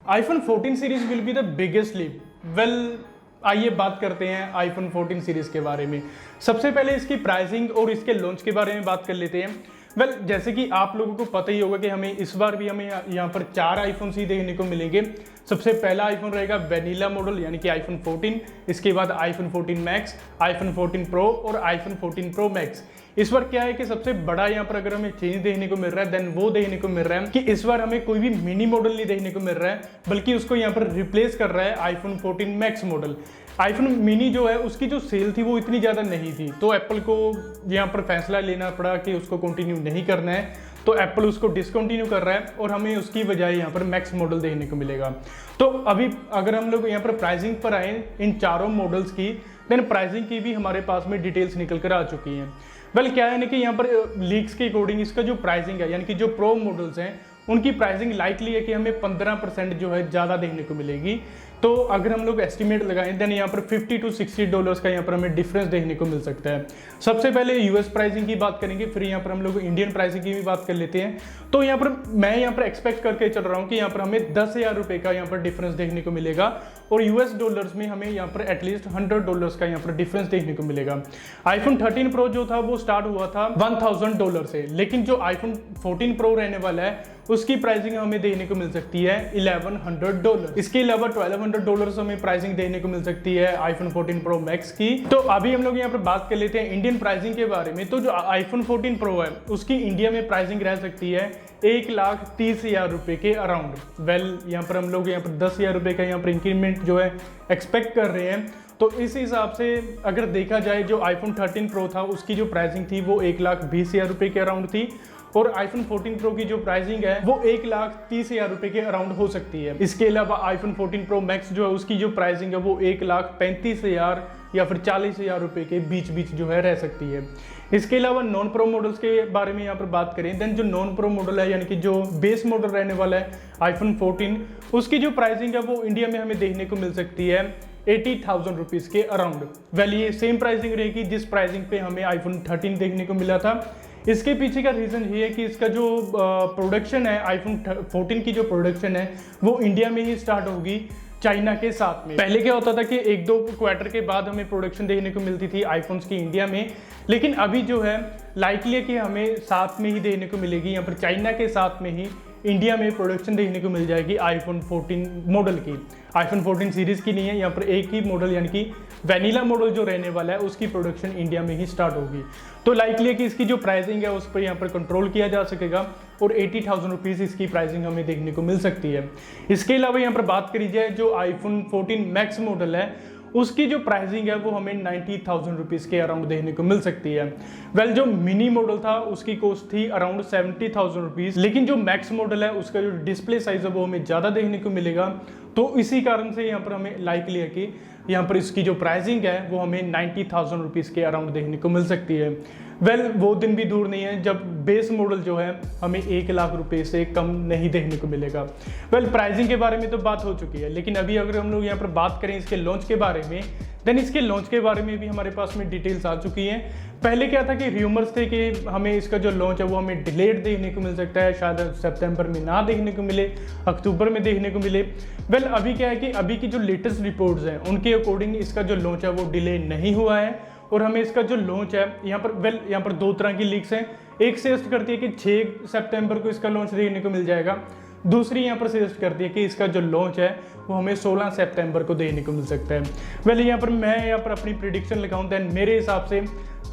IPhone 14 series will be the biggest leap. Well आइए बात करते हैं आईफोन 14 सीरीज के बारे में। सबसे पहले इसकी प्राइसिंग और इसके लॉन्च के बारे में बात कर लेते हैं। वेल जैसे कि आप लोगों को पता ही होगा कि हमें इस बार भी हमें यहाँ पर 4 आईफोन ही देखने को मिलेंगे। सबसे पहला आईफोन रहेगा वेनिला मॉडल यानी कि आईफोन 14, इसके बाद आईफोन 14 मैक्स, आईफोन 14 प्रो और आईफोन 14 प्रो मैक्स। इस बार क्या है कि सबसे बड़ा यहाँ पर अगर हमें चेंज देखने को मिल रहा है देन वो देखने को मिल रहा है कि इस बार हमें कोई भी मिनी मॉडल नहीं देखने को मिल रहा है, बल्कि उसको यहाँ पर रिप्लेस कर रहा है iPhone 14 max model. IPhone mini जो है उसकी जो सेल थी वो इतनी ज़्यादा नहीं थी, तो एप्पल को यहाँ पर फैसला लेना पड़ा कि उसको कंटिन्यू नहीं करना है, तो एप्पल उसको डिसकंटिन्यू कर रहा है और हमें उसकी बजाय यहाँ पर मैक्स मॉडल देखने को मिलेगा। तो अभी अगर हम लोग यहाँ पर प्राइसिंग पर आए इन चारों मॉडल्स की, देन प्राइसिंग की भी हमारे पास में डिटेल्स निकल कर आ चुकी हैं। वेल क्या है ना कि यहाँ पर लीक्स के अकॉर्डिंग इसका जो प्राइसिंग है यानी कि जो प्रो मॉडल्स हैं उनकी प्राइसिंग लाइकली है कि हमें 15% जो है ज़्यादा देखने को मिलेगी। तो अगर हम लोग एस्टिमेट लगाएं देन यहाँ पर $50 to $60 का यहाँ पर हमें डिफरेंस देखने को मिल सकता है। सबसे पहले यूएस प्राइसिंग की बात करेंगे, फिर यहाँ पर हम लोग इंडियन प्राइसिंग की भी बात कर लेते हैं। तो यहाँ पर मैं यहाँ पर एक्सपेक्ट करके चल रहा हूँ कि यहाँ पर हमें 10,000 रुपये का यहाँ पर डिफरेंस देखने को मिलेगा और यूएस डॉलर्स में हमें यहाँ पर एटलीस्ट $100 का यहाँ पर डिफरेंस देखने को मिलेगा। आईफोन 13 प्रो जो था वो स्टार्ट हुआ था $1,000 से, लेकिन जो आईफोन 14 प्रो रहने वाला है उसकी प्राइसिंग हमें देखने को मिल सकती है $1,100। इसके अलावा $1,200 हमें प्राइसिंग देखने को मिल सकती है आईफोन 14 प्रो मैक्स की। तो अभी हम लोग यहाँ पर बात कर लेते हैं इंडियन प्राइसिंग के बारे में। तो जो आईफोन 14 प्रो है उसकी इंडिया में प्राइसिंग रह सकती है 1,30,000 रुपये के अराउंड। वेल यहाँ पर हम लोग यहाँ पर 10,000 रुपये का यहाँ पर इंक्रीमेंट जो है एक्सपेक्ट कर रहे हैं। तो इस हिसाब से अगर देखा जाए जो आईफोन 13 प्रो था उसकी जो प्राइसिंग थी वो 1,20,000 रुपये के अराउंड थी और आईफोन 14 प्रो की जो प्राइसिंग है वो 1,30,000 रुपये के अराउंड हो सकती है। इसके अलावा आईफोन 14 प्रो मैक्स जो है उसकी जो प्राइसिंग है वो 1,35,000 या फिर 40,000 रुपये के बीच बीच जो है रह सकती है। इसके अलावा नॉन प्रो मॉडल्स के बारे में यहाँ पर बात करें देन जो नॉन प्रो मॉडल है यानी कि जो बेस मॉडल रहने वाला है आईफोन 14, उसकी जो प्राइसिंग है वो इंडिया में हमें देखने को मिल सकती है 80,000 रुपीज़ के अराउंड। वेल ये सेम प्राइसिंग रहेगी जिस प्राइसिंग पे हमें आईफोन 13 देखने को मिला था। इसके पीछे का रीज़न ये है कि इसका जो प्रोडक्शन है आईफोन 14 की जो प्रोडक्शन है वो इंडिया में ही स्टार्ट होगी चाइना के साथ में। पहले क्या होता था कि 1-2 क्वार्टर के बाद हमें प्रोडक्शन देखने को मिलती थी आईफोन्स की इंडिया में, लेकिन अभी जो है लाइकली है कि हमें साथ में ही देखने को मिलेगी, यहाँ पर चाइना के साथ में ही इंडिया में प्रोडक्शन देखने को मिल जाएगी आईफोन 14 मॉडल की। आईफोन 14 सीरीज़ की नहीं है, यहाँ पर एक ही मॉडल यानी कि वेनिला मॉडल जो रहने वाला है उसकी प्रोडक्शन इंडिया में ही स्टार्ट होगी। तो लाइकली है कि इसकी जो प्राइसिंग है उस पर यहाँ पर कंट्रोल किया जा सकेगा और 80,000 रुपीज़ इसकी प्राइसिंग हमें देखने को मिल सकती है। इसके अलावा यहाँ पर बात करी जाए जो आईफोन 14 मैक्स मॉडल है उसकी जो प्राइसिंग है वो हमें 90,000 रुपीज़ के अराउंड देखने को मिल सकती है। वेल जो मिनी मॉडल था उसकी कॉस्ट थी अराउंड 70,000 रुपीज़, लेकिन जो मैक्स मॉडल है उसका जो डिस्प्ले साइज है वो हमें ज़्यादा देखने को मिलेगा। तो इसी कारण से यहाँ पर हमें लाइकली है कि यहाँ पर इसकी जो प्राइसिंग है वो हमें 90,000 रुपीज़ के अराउंड देखने को मिल सकती है। वेल वो दिन भी दूर नहीं है जब बेस मॉडल जो है हमें 1,00,000 रुपये से कम नहीं देखने को मिलेगा। वेल प्राइसिंग के बारे में तो बात हो चुकी है, लेकिन अभी अगर हम लोग यहाँ पर बात करें इसके लॉन्च के बारे में देन इसके लॉन्च के बारे में भी हमारे पास में डिटेल्स आ चुकी हैं। पहले क्या था कि र्यूमर्स थे कि हमें इसका जो लॉन्च है वो हमें डिलेड देखने को मिल सकता है, शायद सितंबर में ना देखने को मिले, अक्टूबर में देखने को मिले। वेल अभी क्या है कि अभी की जो लेटेस्ट रिपोर्ट्स हैं उनके अकॉर्डिंग इसका जो लॉन्च है वो डिले नहीं हुआ है और हमें इसका जो लॉन्च है यहाँ पर 2 तरह की लीक्स हैं। एक सजेस्ट करती है कि 6 सितंबर को इसका लॉन्च देखने को मिल जाएगा, दूसरी यहाँ पर सजेस्ट करती है कि इसका जो लॉन्च है वो हमें 16 सितंबर को देखने को मिल सकता है। वेल यहाँ पर मैं यहाँ पर अपनी प्रिडिक्शन लगाऊं देन मेरे हिसाब से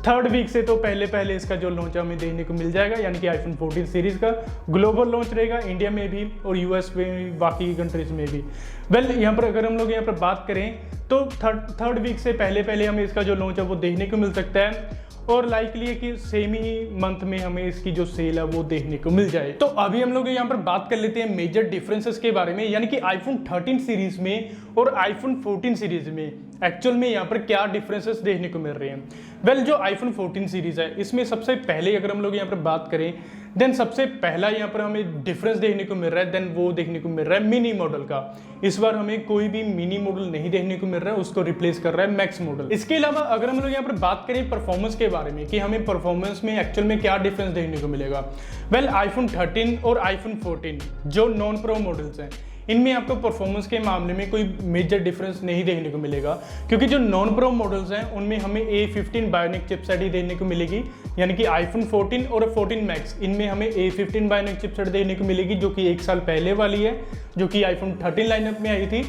3rd वीक से तो पहले इसका जो लॉन्च है हमें देखने को मिल जाएगा, यानी कि आईफोन 14 सीरीज़ का ग्लोबल लॉन्च रहेगा इंडिया में भी और यूएस में भी, बाकी कंट्रीज में भी। वेल यहाँ पर अगर हम लोग यहाँ पर बात करें तो 3rd वीक से पहले हमें इसका जो लॉन्च है वो देखने को मिल सकता है और लाइकली है कि सेम ही मंथ में हमें इसकी जो सेल है वो देखने को मिल जाए। तो अभी हम लोग यहाँ पर बात कर लेते हैं मेजर डिफरेंसेस के बारे में, यानी कि आईफोन 13 सीरीज में और आईफोन 14 सीरीज में एक्चुअल में यहाँ पर क्या डिफरेंसेस देखने को मिल रहे हैं। वेल जो आईफोन 14 सीरीज है इसमें सबसे पहले अगर हम लोग यहाँ पर बात करें देन सबसे पहला यहाँ पर हमें डिफरेंस देखने को मिल रहा है, देन वो देखने को मिल रहा है मिनी मॉडल का। इस बार हमें कोई भी मिनी मॉडल नहीं देखने को मिल रहा है, उसको रिप्लेस कर रहा है मैक्स मॉडल। इसके अलावा अगर हम लोग यहाँ पर बात करें परफॉर्मेंस के बारे में कि हमें परफॉर्मेंस में एक्चुअल में क्या डिफरेंस देखने को मिलेगा। वेल आईफोन 13 और आईफोन 14 जो नॉन प्रो मॉडल्स हैं इनमें आपको परफॉर्मेंस के मामले में कोई मेजर डिफरेंस नहीं देखने को मिलेगा, क्योंकि जो नॉन प्रो मॉडल्स हैं उनमें हमें A15 बायोनिक चिपसेट ही देखने को मिलेगी, यानी कि iPhone 14 और 14 मैक्स इनमें हमें A15 बायोनिक चिपसेट देखने को मिलेगी, जो कि 1 साल पहले वाली है, जो कि iPhone 13 लाइनअप में आई थी।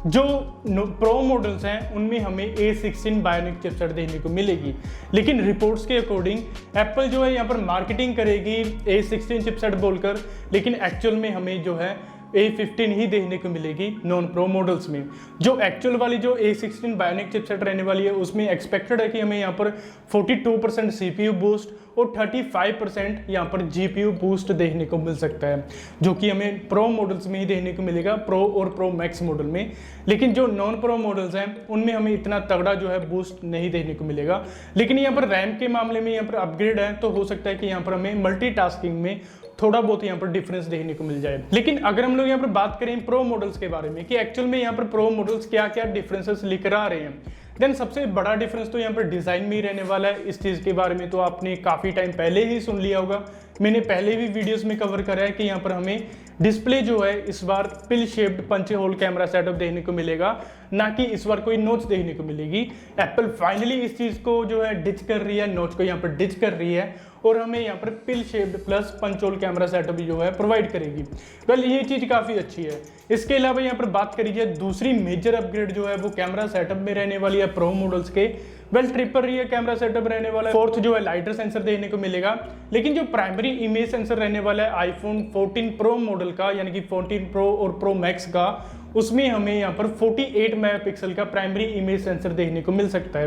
जो प्रो मॉडल्स हैं उनमें हमें A16 बायोनिक चिपसेट देखने को मिलेगी, लेकिन रिपोर्ट्स के अकॉर्डिंग एप्पल जो है यहाँ पर मार्केटिंग करेगी A16 चिपसेट बोलकर, लेकिन एक्चुअल में हमें जो है A15 ही देखने को मिलेगी नॉन प्रो मॉडल्स में। जो एक्चुअल वाली जो A16 बायोनिक चिपसेट रहने वाली है उसमें एक्सपेक्टेड है कि हमें यहाँ पर 42% CPU बूस्ट और 35% यहाँ पर GPU बूस्ट देखने को मिल सकता है, जो कि हमें प्रो मॉडल्स में ही देखने को मिलेगा, प्रो और प्रो मैक्स मॉडल में। लेकिन जो नॉन प्रो मॉडल्स हैं उनमें हमें इतना तगड़ा जो है बूस्ट नहीं देखने को मिलेगा। लेकिन यहाँ पर रैम के मामले में यहाँ पर अपग्रेड है, तो हो सकता है कि यहाँ पर हमें मल्टीटास्किंग में थोड़ा बहुत यहाँ पर डिफरेंस देखने को मिल जाए। लेकिन अगर हम लोग यहाँ पर बात करें प्रो मॉडल्स के बारे में कि एक्चुअल में यहाँ पर प्रो मॉडल्स क्या क्या डिफरेंसेस लेकर आ रहे हैं, देन सबसे बड़ा डिफरेंस तो यहाँ पर डिज़ाइन में ही रहने वाला है। इस चीज़ के बारे में तो आपने काफ़ी टाइम पहले ही सुन लिया होगा, मैंने पहले भी वीडियोस में कवर करा है कि यहाँ पर हमें डिस्प्ले जो है इस बार pill shaped punch hole camera setup देखने को मिलेगा, ना कि इस बार कोई नोच देखने को मिलेगी। एप्पल फाइनली इस चीज़ को जो है डिच कर रही है, नोच को यहाँ पर डिच कर रही है और हमें यहाँ पर pill shaped plus punch hole camera setup जो है प्रोवाइड करेगी। वेल ये चीज़ काफ़ी अच्छी है। इसके अलावा यहाँ पर बात करी जाए दूसरी मेजर अपग्रेड जो है वो कैमरा सेटअप में रहने वाली है प्रो मॉडल्स के। Well triple rear camera setup रहने वाला है, फोर्थ जो है लाइटर सेंसर देखने को मिलेगा। लेकिन जो प्राइमरी इमेज सेंसर रहने वाला है आईफोन 14 प्रो मॉडल का, यानी कि 14 प्रो और प्रो मैक्स का, उसमें हमें यहाँ पर 48 मेगापिक्सल का प्राइमरी इमेज सेंसर देखने को मिल सकता है।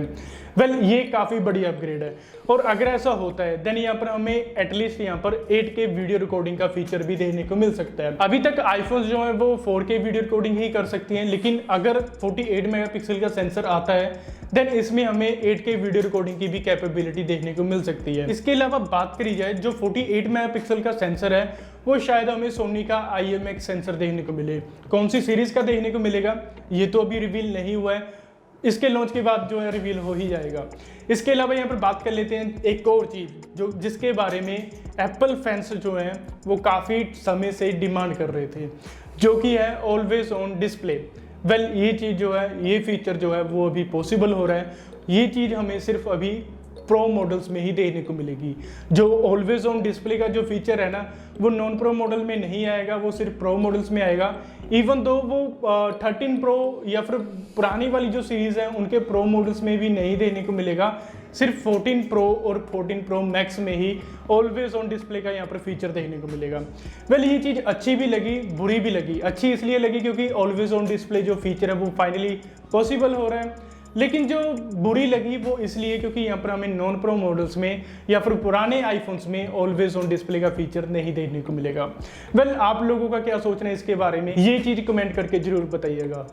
वेल ये काफ़ी बड़ी अपग्रेड है, और अगर ऐसा होता है देन यहाँ पर हमें एटलीस्ट यहाँ पर 8K वीडियो रिकॉर्डिंग का फीचर भी देखने को मिल सकता है। अभी तक आईफोन जो है वो 4K वीडियो रिकॉर्डिंग ही कर सकती हैं, लेकिन अगर 48 मेगापिक्सल का सेंसर आता है देन इसमें हमें 8K वीडियो रिकॉर्डिंग की भी कैपेबिलिटी देखने को मिल सकती है। इसके अलावा बात करी जाए जो 48 मेगापिक्सल का सेंसर है वो शायद हमें सोनी का IMX सेंसर देखने को मिले। कौन सी सीरीज का देखने को मिलेगा ये तो अभी रिवील नहीं हुआ है, इसके लॉन्च के बाद जो है रिवील हो ही जाएगा। इसके अलावा यहाँ पर बात कर लेते हैं एक और चीज़ जो जिसके बारे में एप्पल फैंस जो हैं वो काफ़ी समय से डिमांड कर रहे थे, जो कि है ऑलवेज ऑन डिस्प्ले। वेल ये चीज़ जो है, ये फीचर जो है वो अभी पॉसिबल हो रहा है। ये चीज़ हमें सिर्फ अभी प्रो मॉडल्स में ही देखने को मिलेगी। जो ऑलवेज ऑन डिस्प्ले का जो फीचर है ना वो नॉन प्रो मॉडल में नहीं आएगा, वो सिर्फ प्रो मॉडल्स में आएगा। इवन दो वो 13 प्रो या फिर पुरानी वाली जो सीरीज़ है उनके प्रो मॉडल्स में भी नहीं देखने को मिलेगा, सिर्फ 14 प्रो और 14 प्रो मैक्स में ही ऑलवेज ऑन डिस्प्ले का यहाँ पर फीचर देखने को मिलेगा। वेल ये चीज़ अच्छी भी लगी बुरी भी लगी। अच्छी इसलिए लगी क्योंकि ऑलवेज ऑन डिस्प्ले जो फीचर है वो फाइनली पॉसिबल हो रहा है, लेकिन जो बुरी लगी वो इसलिए क्योंकि यहाँ पर हमें नॉन प्रो मॉडल्स में या फिर पुराने आईफोन्स में ऑलवेज ऑन डिस्प्ले का फीचर नहीं देखने को मिलेगा। वेल आप लोगों का क्या सोचना है इसके बारे में, ये चीज़ कमेंट करके जरूर बताइएगा।